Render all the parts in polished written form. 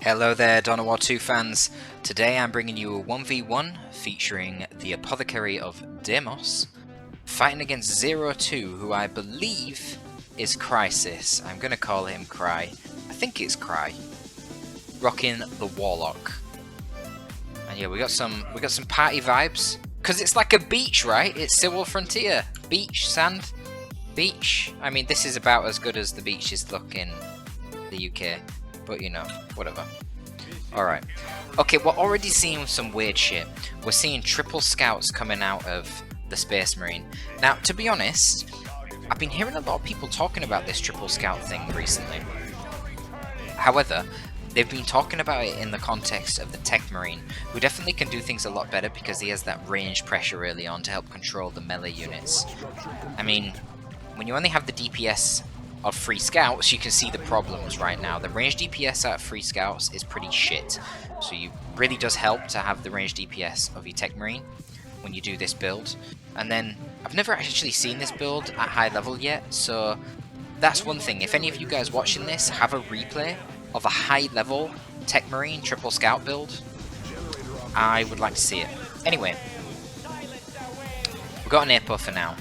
Hello there, Dawn of War 2 fans. Today I'm bringing you a 1v1 featuring the Apothecary of Deimos, fighting against 02, who I believe is Crysis. I'm gonna call him Cry. I think it's Cry. Rocking the Warlock. And yeah, we got some party vibes. Cause it's like a beach, right? It's Civil Frontier. Beach, sand, beach. I mean, this is about as good as the beaches look in the UK. But you know, whatever. Alright. Okay, we're already seeing some weird shit. We're seeing triple scouts coming out of the Space Marine. Now, to be honest, I've been hearing a lot of people talking about this triple scout thing recently. However, they've been talking about it in the context of the Tech Marine, who definitely can do things a lot better because he has that range pressure early on to help control the melee units. I mean, when you only have the DPS of 3 scouts, you can see the problems right now. The range DPS out of 3 scouts is pretty shit, so it really does help to have the range DPS of your Tech Marine when you do this build. And then, I've never actually seen this build at high level yet, so that's one thing. If any of you guys watching this have a replay of a high level Tech Marine triple scout build, I would like to see it. Anyway, we've got an APO for now.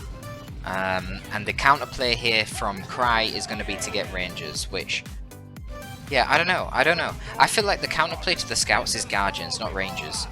And the counterplay here from Cry is going to be to get Rangers, which, yeah, I don't know. I feel like the counterplay to the Scouts is Guardians, not Rangers.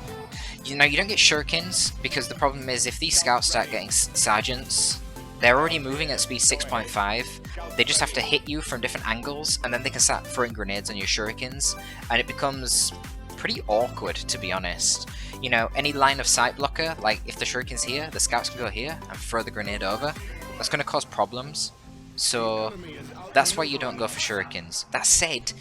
You know, you don't get Shurikens, because the problem is if these Scouts start getting Sergeants, they're already moving at speed 6.5, they just have to hit you from different angles, and then they can start throwing grenades on your Shurikens, and it becomes pretty awkward, to be honest. You know, any line of sight blocker, like if the Shuriken's here, the Scouts can go here and throw the grenade over. That's going to cause problems. So that's why you don't go for Shurikens. That said,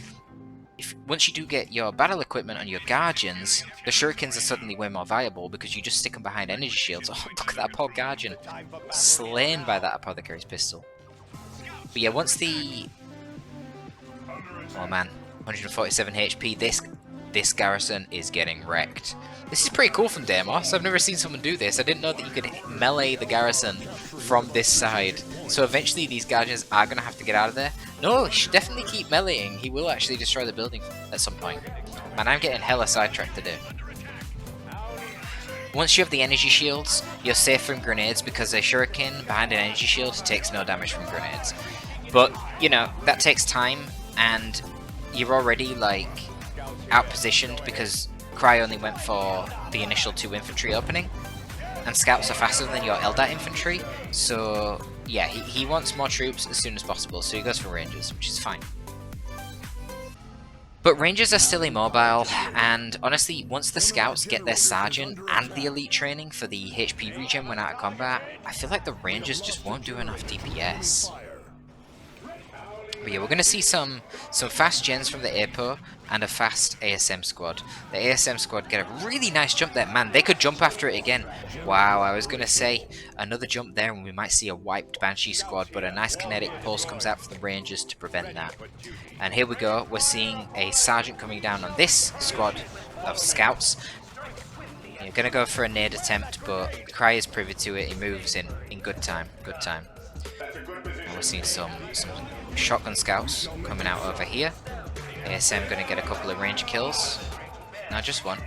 once you do get your battle equipment on your Guardians, the Shurikens are suddenly way more viable because you just stick them behind energy shields. Oh, look at that poor Guardian. Slain by that Apothecary's pistol. But yeah, once the... Oh man, 147 HP, this garrison is getting wrecked. This is pretty cool from Deimos. I've never seen someone do this. I didn't know that you could melee the garrison from this side. So eventually these Guardians are going to have to get out of there. No, he should definitely keep meleeing. He will actually destroy the building at some point. Man, I'm getting hella sidetracked today. Once you have the energy shields, you're safe from grenades because a Shuriken behind an energy shield takes no damage from grenades. But, you know, that takes time and you're already, like, outpositioned because Cry only went for the initial 2 infantry opening, and Scouts are faster than your Eldat infantry, so yeah, he wants more troops as soon as possible, so he goes for Rangers, which is fine. But Rangers are still immobile, and honestly, once the Scouts get their Sergeant and the Elite training for the HP regen when out of combat, I feel like the Rangers just won't do enough DPS. But yeah, we're going to see some fast gens from the APO and a fast ASM squad. The ASM squad get a really nice jump there. Man, they could jump after it again. Wow, I was going to say another jump there and we might see a wiped Banshee squad, but a nice kinetic pulse comes out for the Rangers to prevent that. And here we go, we're seeing a Sergeant coming down on this squad of Scouts. You're going to go for a nade attempt, but Cry is privy to it. He moves in good time. And we're seeing some shotgun Scouts coming out over here. ASM gonna get a couple of range kills. No, just one.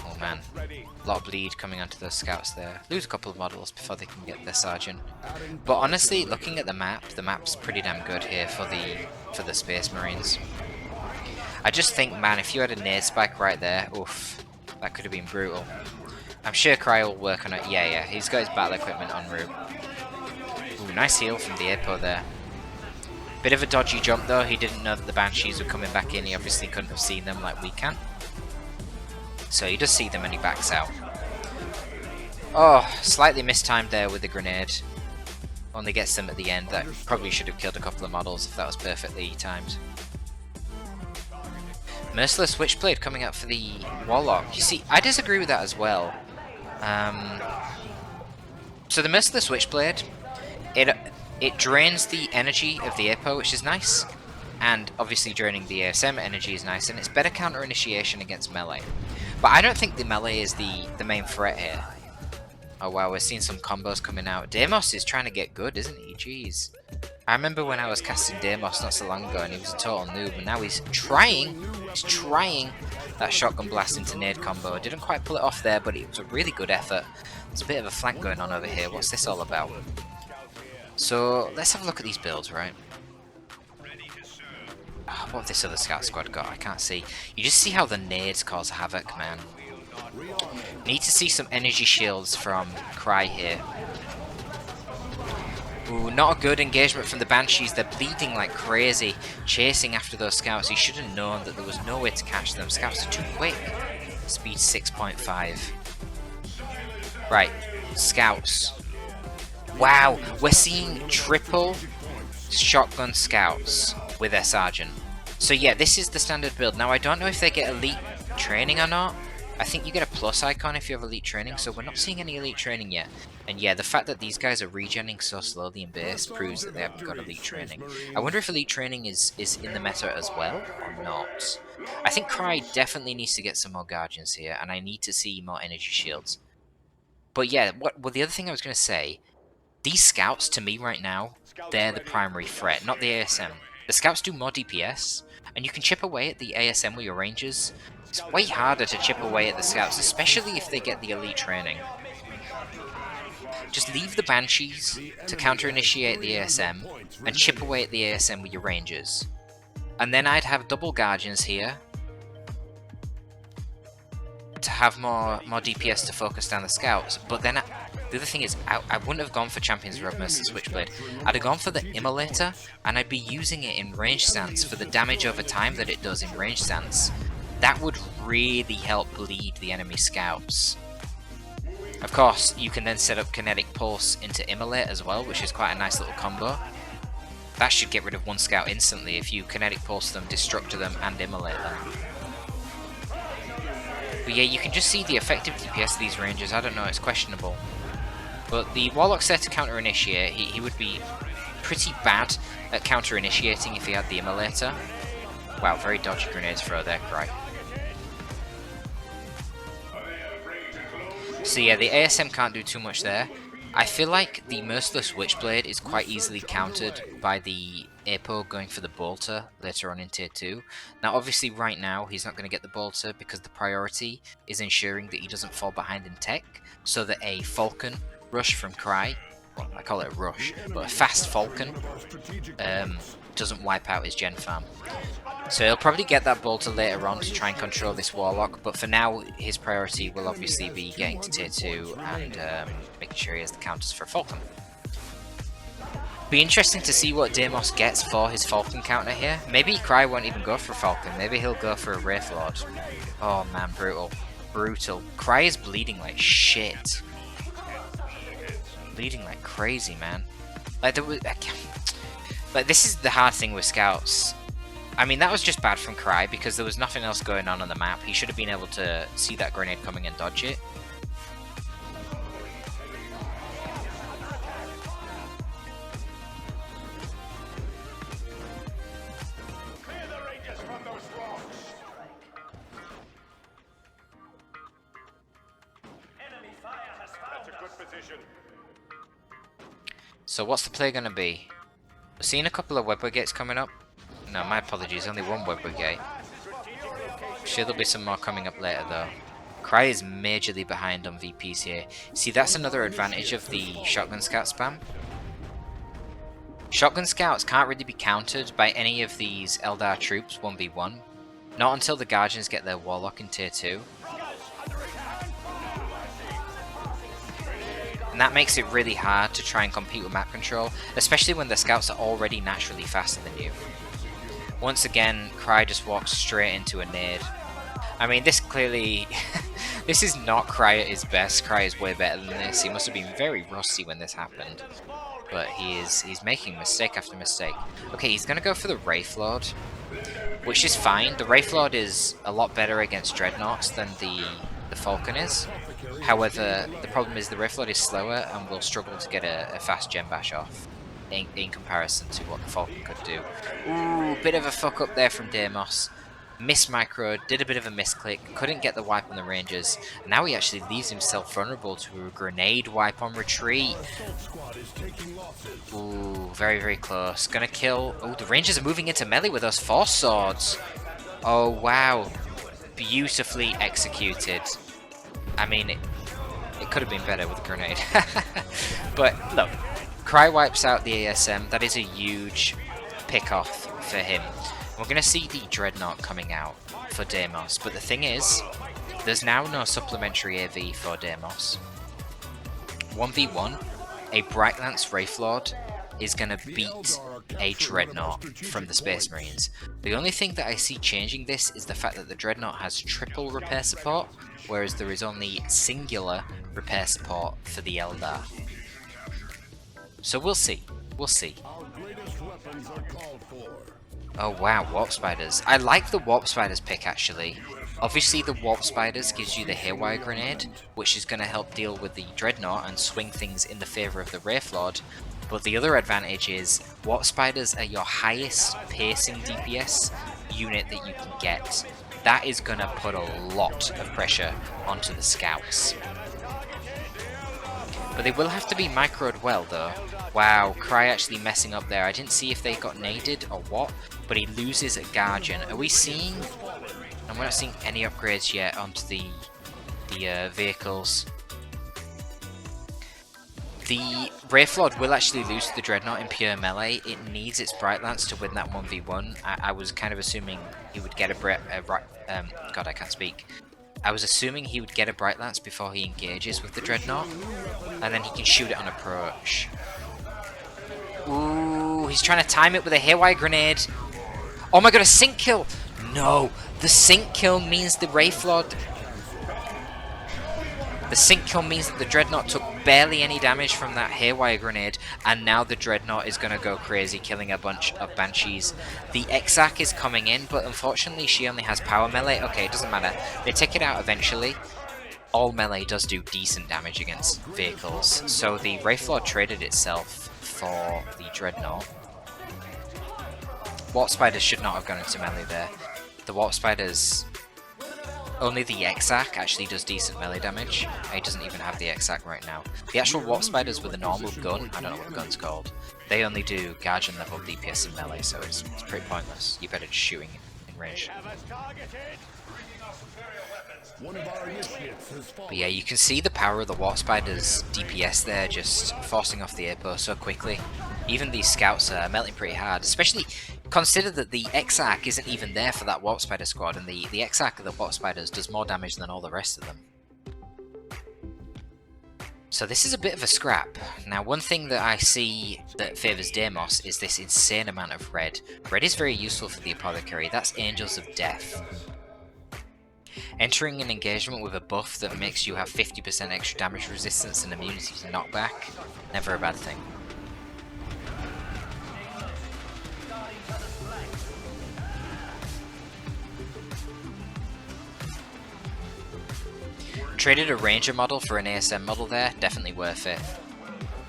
Oh man, a lot of bleed coming onto those Scouts there. Lose a couple of models before they can get their Sergeant. But honestly, looking at the map's pretty damn good here for the Space Marines. I just think, man, if you had a nade spike right there, oof, that could have been brutal. I'm sure Cry will work on it. Yeah, he's got his battle equipment en route. Ooh, nice heal from the APO there. Bit of a dodgy jump though, he didn't know that the Banshees were coming back in, he obviously couldn't have seen them like we can. So he does see them and he backs out. Oh, slightly mistimed there with the grenade. Only gets them at the end, that probably should have killed a couple of models if that was perfectly timed. Merciless Witchblade coming up for the Warlock. You see, I disagree with that as well. So the Merciless Witchblade, it drains the energy of the APO, which is nice, and obviously draining the ASM energy is nice, and it's better counter initiation against melee. But I don't think the melee is the main threat here. Oh wow, we're seeing some combos coming out. Deimos is trying to get good, isn't he? Jeez. I remember when I was casting Deimos not so long ago and he was a total noob, and now he's trying that shotgun blast into nade combo. Didn't quite pull it off there, but it was a really good effort. There's a bit of a flank going on over here. What's this all about? So let's have a look at these builds, right? Oh, what have this other scout squad got? I can't see. You just see how the nades cause havoc, man. Need to see some energy shields from Cry here. Ooh, not a good engagement from the Banshees. They're bleeding like crazy, chasing after those scouts. He should have known that there was no way to catch them. Scouts are too quick. Speed 6.5. Right, scouts. Wow, we're seeing triple shotgun scouts with their sergeant. So yeah, this is the standard build. Now I don't know if they get elite training or not. I think you get a plus icon if you have elite training, so we're not seeing any elite training yet. And yeah, the fact that these guys are regenning so slowly in base proves that they haven't got elite training. I wonder if elite training is in the meta as well, or not. I think Cry definitely needs to get some more Guardians here, and I need to see more energy shields. But yeah, well, the other thing I was going to say, these scouts, to me right now, they're the primary threat, not the ASM. The scouts do more DPS, and you can chip away at the ASM with your rangers. It's way harder to chip away at the scouts, especially if they get the elite training. Just leave the Banshees to counter-initiate the ASM, and chip away at the ASM with your rangers. And then I'd have double Guardians here, to have more DPS to focus down the scouts. But then the other thing is, I wouldn't have gone for Champion's Robe Mercer Switchblade. I'd have gone for the Immolator, and I'd be using it in range stance for the damage over time that it does in range stance. That would really help bleed the enemy scouts. Of course, you can then set up Kinetic Pulse into Immolate as well, which is quite a nice little combo. That should get rid of one scout instantly if you Kinetic Pulse them, Destructor them, and Immolate them. But yeah, you can just see the effective DPS of these rangers. I don't know, it's questionable. But the Warlock's there to counter-initiate. He would be pretty bad at counter-initiating if he had the Immolator. Wow, very dodgy grenade throw there, Cry. So yeah, the ASM can't do too much there. I feel like the Merciless Witchblade is quite easily countered by the Apo going for the Bolter later on in Tier 2. Now obviously right now he's not going to get the Bolter because the priority is ensuring that he doesn't fall behind in tech, so that a Falcon rush from Cry, well I call it a rush, but a fast Falcon doesn't wipe out his gen farm. So he'll probably get that Bolter later on to try and control this Warlock, but for now his priority will obviously be getting to Tier 2 and making sure he has the counters for Falcon. Be interesting to see what Deimos gets for his Falcon counter here. Maybe Cry won't even go for Falcon, maybe he'll go for a Wraithlord. Oh man, brutal. Brutal. Cry is bleeding like shit. Bleeding like crazy, man. Like this is the hard thing with scouts. I mean, that was just bad from Cry because there was nothing else going on the map. He should have been able to see that grenade coming and dodge it. So what's the play going to be? We're seeing a couple of web brigades coming up. No, my apologies, only one web brigade. Sure, there'll be some more coming up later though. Cry is majorly behind on VPs here. See, that's another advantage of the shotgun scout spam. Shotgun scouts can't really be countered by any of these Eldar troops 1v1. Not until the Guardians get their Warlock in Tier 2. And that makes it really hard to try and compete with map control, especially when the scouts are already naturally faster than you. Once again, Cry just walks straight into a nade. I mean, this clearly... this is not Cry at his best. Cry is way better than this. He must have been very rusty when this happened. But he's making mistake after mistake. Okay, he's going to go for the Wraithlord, which is fine. The Wraithlord is a lot better against Dreadnoughts than the Falcon is. However, the problem is the Wraithlord is slower and will struggle to get a fast gen bash off in comparison to what the Falcon could do. Ooh, bit of a fuck up there from Deimos. Miss micro, did a bit of a misclick, couldn't get the wipe on the Rangers. Now he actually leaves himself vulnerable to a grenade wipe on retreat. Ooh, very, very close. Gonna kill... Oh, the Rangers are moving into melee with those force swords. Oh, wow. Beautifully executed. I mean, it could have been better with a grenade. But, look. Cry wipes out the ASM. That is a huge pick-off for him. We're going to see the Dreadnought coming out for Deimos. But the thing is, there's now no supplementary AV for Deimos. 1v1, a Bright Lance Wraithlord is going to beat a Dreadnought from the Space Marines. The only thing that I see changing this is the fact that the Dreadnought has triple repair support, whereas there is only singular repair support for the Eldar. So we'll see. We'll see. Oh wow, Warp Spiders. I like the Warp Spiders pick actually. Obviously the Warp Spiders gives you the Haywire Grenade, which is going to help deal with the Dreadnought and swing things in the favour of the Wraithlord. But the other advantage is, Warp Spiders are your highest pacing DPS unit that you can get. That is going to put a lot of pressure onto the Scouts. But they will have to be microed well though. Wow, Cry actually messing up there. I didn't see if they got naded or what, but he loses a Guardian. Are we seeing... And we're not seeing any upgrades yet onto the vehicles. The Wraithlord will actually lose to the Dreadnought in pure melee. It needs its Bright Lance to win that 1v1. I was kind of assuming he would get God, I can't speak. I was assuming he would get a Bright Lance before he engages with the Dreadnought, and then he can shoot it on approach. Ooh, he's trying to time it with a Haywire Grenade. Oh my god, a sync kill! No, the sync kill means the Wraithlord... The sync kill means that the Dreadnought took barely any damage from that Haywire Grenade, and now the Dreadnought is going to go crazy, killing a bunch of Banshees. The Exarch is coming in, but unfortunately she only has power melee. Okay, it doesn't matter. They take it out eventually. All melee does do decent damage against vehicles, so the Wraithlord traded itself for the Dreadnought. Warp Spiders should not have gone into melee there. The Warp Spiders... Only the Exarch actually does decent melee damage. He doesn't even have the Exarch right now. The actual Warp Spiders with a normal gun, I don't know what the gun's called, they only do Guardian level DPS in melee, so it's pretty pointless. You're better just shooting in range. But yeah, you can see the power of the Warp Spiders DPS there, just forcing off the APO so quickly. Even these Scouts are melting pretty hard, especially... Consider that the Exarch isn't even there for that Warp Spider squad, and the Exarch of the Warp Spiders does more damage than all the rest of them. So this is a bit of a scrap. Now, one thing that I see that favours Deimos is this insane amount of red. Red is very useful for the Apothecary. That's Angels of Death. Entering an engagement with a buff that makes you have 50% extra damage resistance and immunity to knockback, never a bad thing. Traded a Ranger model for an ASM model there, definitely worth it.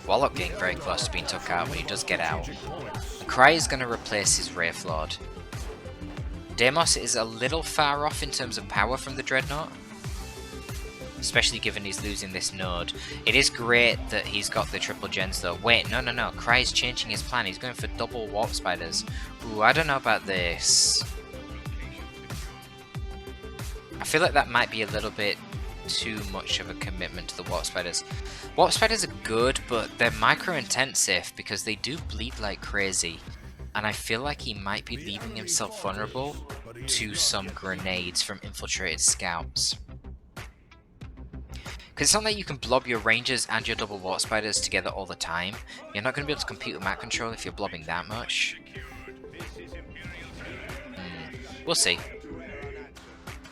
Warlock getting very close to being took out when he does get out. And Cry is going to replace his Wraithlord. Deimos is a little far off in terms of power from the Dreadnought, especially given he's losing this node. It is great that he's got the triple gens though. Wait, no, Cry is changing his plan. He's going for double Warp Spiders. Ooh, I don't know about this. I feel like that might be a little bit too much of a commitment to the Warp Spiders. Warp Spiders are good, but they're micro-intensive because they do bleed like crazy. And I feel like he might be leaving himself vulnerable to some grenades from infiltrated Scouts. Because it's not like you can blob your Rangers and your double Warp Spiders together all the time. You're not going to be able to compete with map control if you're blobbing that much. We'll see.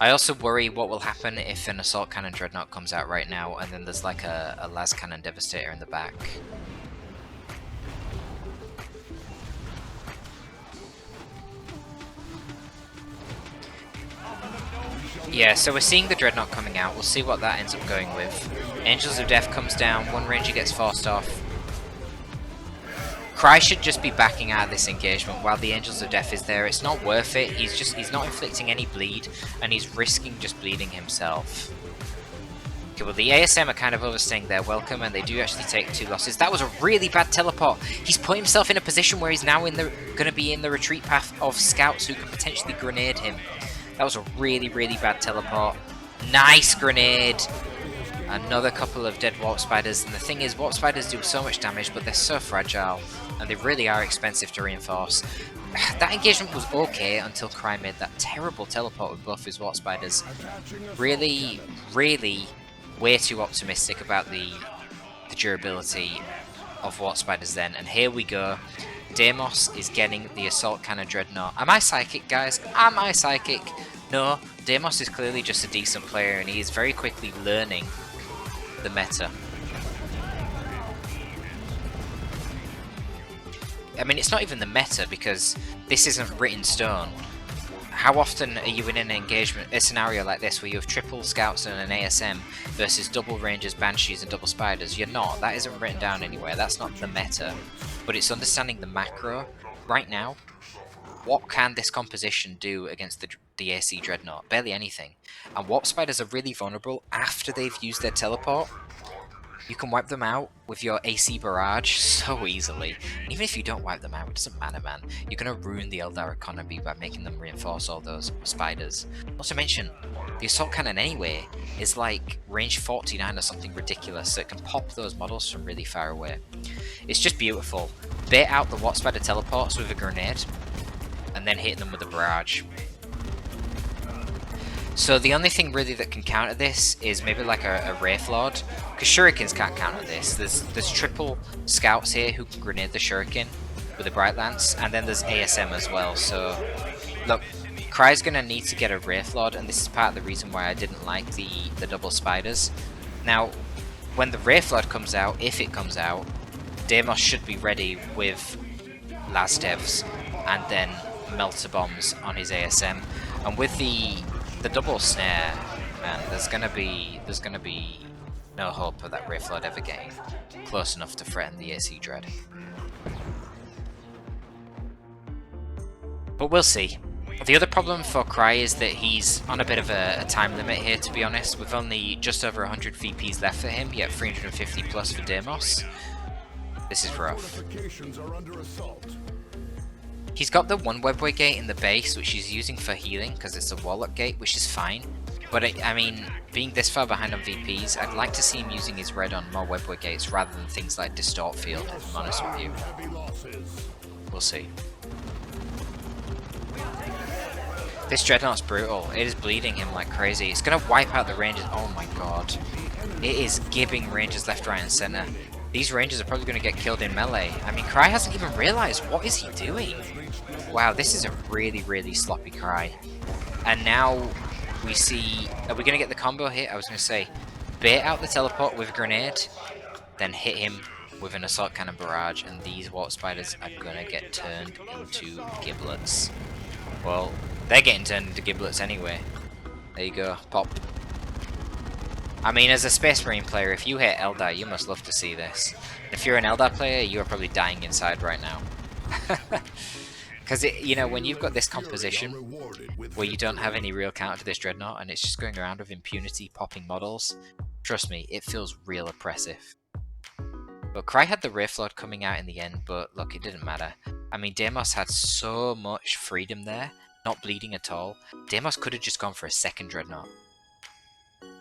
I also worry what will happen if an Assault Cannon Dreadnought comes out right now and then there's like a Las Cannon Devastator in the back. Yeah, so we're seeing the Dreadnought coming out. We'll see what that ends up going with. Angels of Death comes down, one Ranger gets forced off. Cry should just be backing out of this engagement while the Angels of Death is there. It's not worth it. He's not inflicting any bleed, and he's risking just bleeding himself. Okay, well the ASM are kind of overstaying their welcome, and they do actually take 2 losses. That was a really bad teleport. He's put himself in a position where he's now going to be in the retreat path of scouts who can potentially grenade him. That was a really, really bad teleport. Nice grenade. Another couple of dead warp spiders, and the thing is, warp spiders do so much damage, but they're so fragile, and they really are expensive to reinforce. That engagement was okay until Cry made that terrible teleport with both his warp spiders. Really, really way too optimistic about the durability of warp spiders then, and here we go. Deimos is getting the assault cannon Dreadnought. Am I psychic, guys? Am I psychic? No, Deimos is clearly just a decent player, and he is very quickly learning the meta. I mean, it's not even the meta because this isn't written stone. How often are you in an engagement, a scenario like this, where you have triple scouts and an ASM versus double rangers, banshees, and double spiders? You're not. That isn't written down anywhere. That's not the meta. But it's understanding the macro. Right now, what can this composition do against the AC Dreadnought? Barely anything. And warp spiders are really vulnerable after they've used their teleport. You can wipe them out with your AC barrage so easily. And even if you don't wipe them out, it doesn't matter, man. You're going to ruin the Eldar economy by making them reinforce all those spiders. Not to mention, the assault cannon anyway is like range 49 or something ridiculous, so it can pop those models from really far away. It's just beautiful. Bait out the warp spider teleports with a grenade, and then hit them with a barrage. So the only thing really that can counter this is maybe like a Wraith Lord, because Shurikens can't counter this. There's triple scouts here who can grenade the Shuriken with a Bright Lance, and then there's ASM as well. So look, Cry's gonna need to get a Wraith Lord, and this is part of the reason why I didn't like the double spiders. Now, when the Wraith Lord comes out, if it comes out, Deimos should be ready with Lastevs and then Melter Bombs on his ASM, and with the double snare, man, there's gonna be no hope of that Wraith Lord ever getting close enough to threaten the AC Dread. But we'll see. The other problem for Cry is that he's on a bit of a time limit here, to be honest, with only just over 100 VPs left for him, yet 350 plus for Deimos. This is rough. He's got the one webway gate in the base, which he's using for healing because it's a warlock gate, which is fine. But I mean, being this far behind on VPs, I'd like to see him using his red on more webway gates rather than things like Distort Field, if I'm honest with you. We'll see. This Dreadnought's brutal. It is bleeding him like crazy. It's going to wipe out the rangers. Oh my god. It is gibbing rangers left, right, and center. These rangers are probably going to get killed in melee. I mean, Cry hasn't even realized. What is he doing? Wow, this is a really, really sloppy Cry. And now we see... Are we going to get the combo here? I was going to say, bait out the teleport with a grenade, then hit him with an assault cannon barrage, and these warp spiders are going to get turned into giblets. Well, they're getting turned into giblets anyway. There you go, pop. I mean, as a Space Marine player, if you hit Eldar, you must love to see this. If you're an Eldar player, you are probably dying inside right now. Because, you know, when you've got this composition, where you don't have any real counter to this Dreadnought, and it's just going around with impunity popping models, trust me, it feels real oppressive. But Cry had the Wraith Lord coming out in the end, but look, it didn't matter. I mean, Deimos had so much freedom there, not bleeding at all. Deimos could have just gone for a second Dreadnought.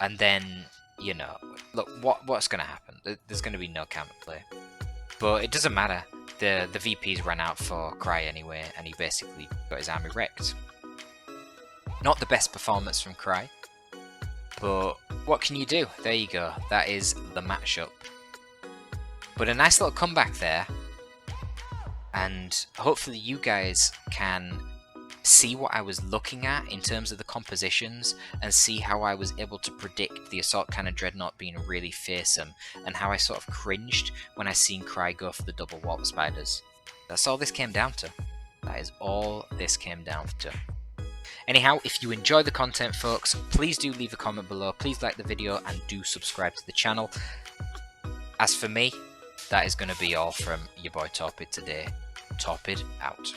And then, you know, look, what's going to happen? There's going to be no counterplay. But it doesn't matter. The VPs ran out for Cry anyway, and he basically got his army wrecked. Not the best performance from Cry, but what can you do? There you go. That is the matchup. But a nice little comeback there, and hopefully you guys can see what I was looking at in terms of the compositions and see how I was able to predict the Assault Cannon Dreadnought being really fearsome, and how I sort of cringed when I seen Cry go for the double warp spiders. That's all this came down to. That is all this came down to. Anyhow, if you enjoy the content, folks, please do leave a comment below, please like the video, and do subscribe to the channel. As for me, that is going to be all from your boy Torpid today. Torpid out.